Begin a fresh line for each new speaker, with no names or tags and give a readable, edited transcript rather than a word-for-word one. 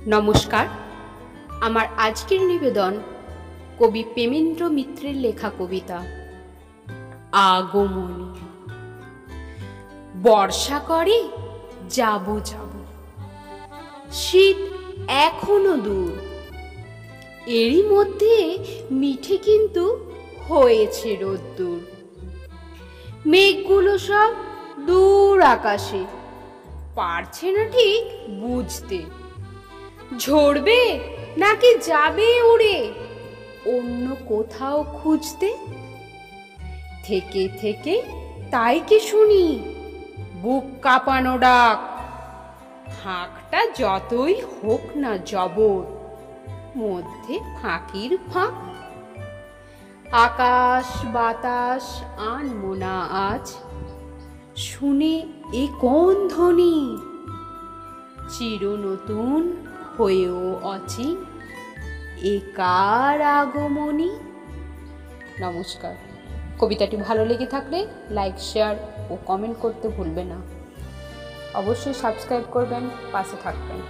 নমস্কার। আমার আজকের নিবেদন কবি প্রেমেন্দ্র মিত্রের লেখা কবিতা আগমনী। বর্ষা করে যাব যাব, শীত এখনো দূর, এরই মধ্যে মিঠে কিন্তু হয়েছে রোদ্দুর। মেঘগুলো সব দূর আকাশে, পারছে না ঠিক বুঝতে ঝরবে নাকি যাবে উড়ে অন্য কোথাও খুঁজতে। থেকে থেকে তাই কি শুনি বুক কাঁপানো ডাক, হাঁকটা যতই হোক না জবর, মধ্যে ফাঁকির ফাঁক। আকাশ বাতাস আনমো না আজ, শুনে এ কোন ধ্বনি, চির নতুন হয়েও অচিন এ কার আগমনী। নমস্কার। কবিতাটি ভালো লেগে থাকলে লাইক, শেয়ার ও কমেন্ট করতে ভুলবেন না। অবশ্যই সাবস্ক্রাইব করবেন, পাশে থাকবেন।